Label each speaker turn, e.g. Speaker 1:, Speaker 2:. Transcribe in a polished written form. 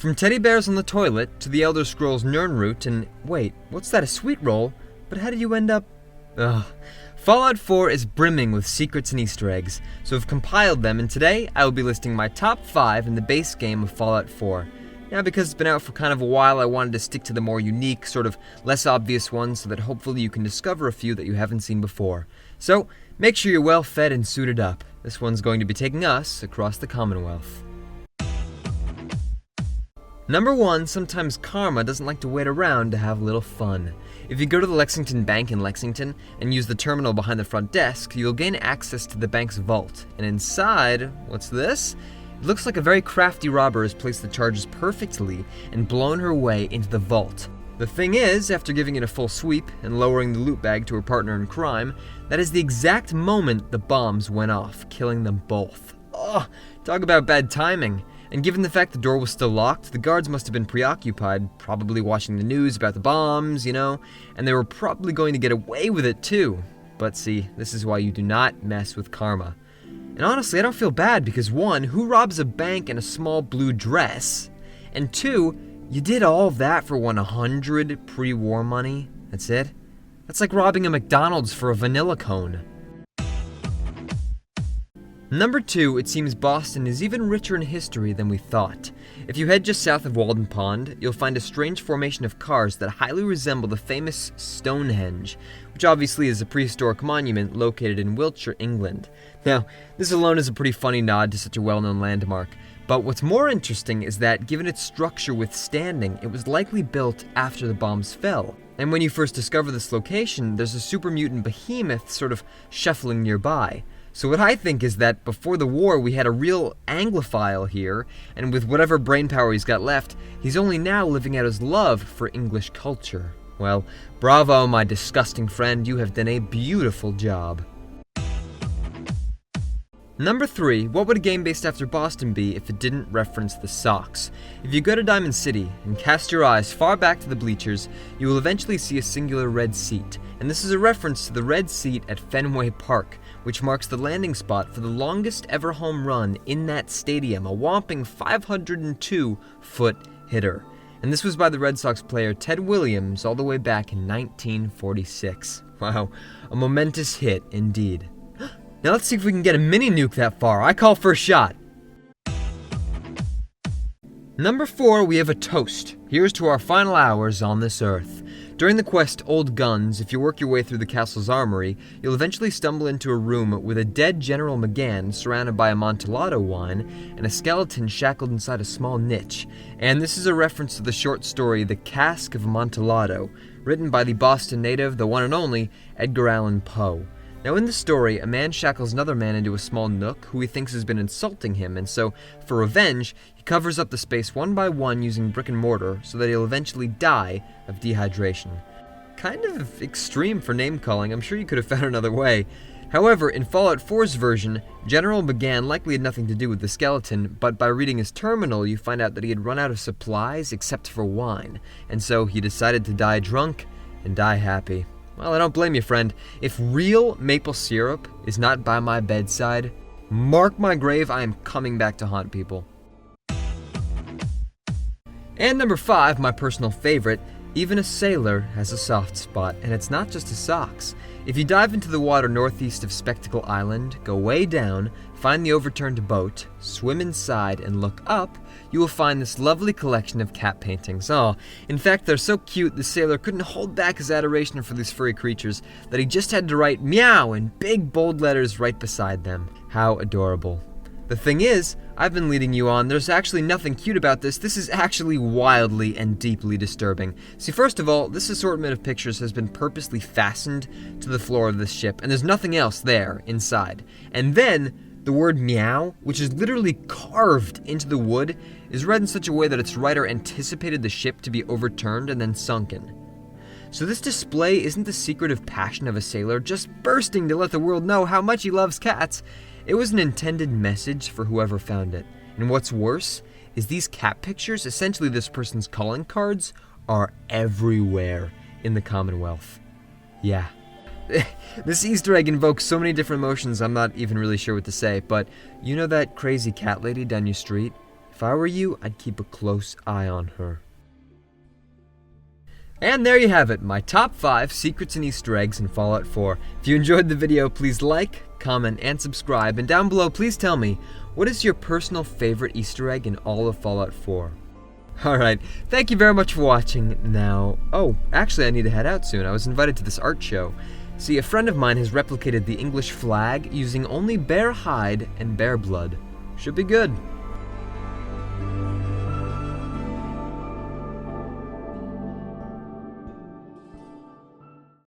Speaker 1: From teddy bears on the toilet to the Elder Scrolls Nirnroot and wait, what's that, a sweet roll? But how did you end up... Ugh. Fallout 4 is brimming with secrets and Easter eggs, so I've compiled them, and today I will be listing my top 5 in the base game of Fallout 4. Now, because it's been out for kind of a while, I wanted to stick to the more unique, sort of less obvious ones so that hopefully you can discover a few that you haven't seen before. So, make sure you're well fed and suited up. This one's going to be taking us across the Commonwealth. Number 1, sometimes karma doesn't like to wait around to have a little fun. If you go to the Lexington Bank in Lexington and use the terminal behind the front desk, you'll gain access to the bank's vault. And inside, what's this? It looks like a very crafty robber has placed the charges perfectly and blown her way into the vault. The thing is, after giving it a full sweep and lowering the loot bag to her partner in crime, that is the exact moment the bombs went off, killing them both. Ugh, talk about bad timing. And given the fact the door was still locked, the guards must have been preoccupied, probably watching the news about the bombs, and they were probably going to get away with it too. But see, this is why you do not mess with karma. And honestly, I don't feel bad because 1, who robs a bank in a small blue dress? And 2, you did all of that for 100 pre-war money? That's it? That's like robbing a McDonald's for a vanilla cone. Number 2, it seems Boston is even richer in history than we thought. If you head just south of Walden Pond, you'll find a strange formation of cars that highly resemble the famous Stonehenge, which obviously is a prehistoric monument located in Wiltshire, England. Now, this alone is a pretty funny nod to such a well-known landmark, but what's more interesting is that, given its structure withstanding, it was likely built after the bombs fell. And when you first discover this location, there's a super mutant behemoth sort of shuffling nearby. So what I think is that before the war we had a real Anglophile here, and with whatever brainpower he's got left, he's only now living out his love for English culture. Well, bravo my disgusting friend, you have done a beautiful job. Number 3, what would a game based after Boston be if it didn't reference the Sox? If you go to Diamond City and cast your eyes far back to the bleachers, you will eventually see a singular red seat, and this is a reference to the red seat at Fenway Park, which marks the landing spot for the longest ever home run in that stadium, a whopping 502-foot hitter. And this was by the Red Sox player Ted Williams all the way back in 1946. Wow, a momentous hit indeed. Now let's see if we can get a mini nuke that far. I call for a shot. Number 4, we have a toast. Here's to our final hours on this earth. During the quest Old Guns, if you work your way through the castle's armory, you'll eventually stumble into a room with a dead General McGann surrounded by Amontillado wine and a skeleton shackled inside a small niche. And this is a reference to the short story The Cask of Amontillado, written by the Boston native, the one and only, Edgar Allan Poe. Now in the story, a man shackles another man into a small nook who he thinks has been insulting him, and so, for revenge, he covers up the space one by one using brick and mortar so that he'll eventually die of dehydration. Kind of extreme for name-calling, I'm sure you could have found another way. However, in Fallout 4's version, General McGann likely had nothing to do with the skeleton, but by reading his terminal you find out that he had run out of supplies except for wine, and so he decided to die drunk and die happy. Well, I don't blame you, friend. If real maple syrup is not by my bedside, mark my grave, I am coming back to haunt people. And number 5, my personal favorite, even a sailor has a soft spot, and it's not just his socks. If you dive into the water northeast of Spectacle Island, go way down, find the overturned boat, swim inside, and look up, you will find this lovely collection of cat paintings. Oh, in fact, they're so cute, the sailor couldn't hold back his adoration for these furry creatures that he just had to write meow in big bold letters right beside them. How adorable. The thing is, I've been leading you on, there's actually nothing cute about this. This is actually wildly and deeply disturbing. See, first of all, this assortment of pictures has been purposely fastened to the floor of this ship, and there's nothing else there inside. And then, the word meow, which is literally carved into the wood, is read in such a way that its writer anticipated the ship to be overturned and then sunken. So this display isn't the secretive passion of a sailor just bursting to let the world know how much he loves cats. It was an intended message for whoever found it. And what's worse is these cat pictures, essentially this person's calling cards, are everywhere in the Commonwealth. Yeah. This Easter egg invokes so many different emotions I'm not even really sure what to say, but you know that crazy cat lady down your street? If I were you, I'd keep a close eye on her. And there you have it, my top 5 secrets and Easter eggs in Fallout 4. If you enjoyed the video, please like, comment, and subscribe. And down below, please tell me, what is your personal favorite Easter egg in all of Fallout 4? Alright, thank you very much for watching. Now, actually I need to head out soon. I was invited to this art show. See, a friend of mine has replicated the English flag using only bear hide and bear blood. Should be good.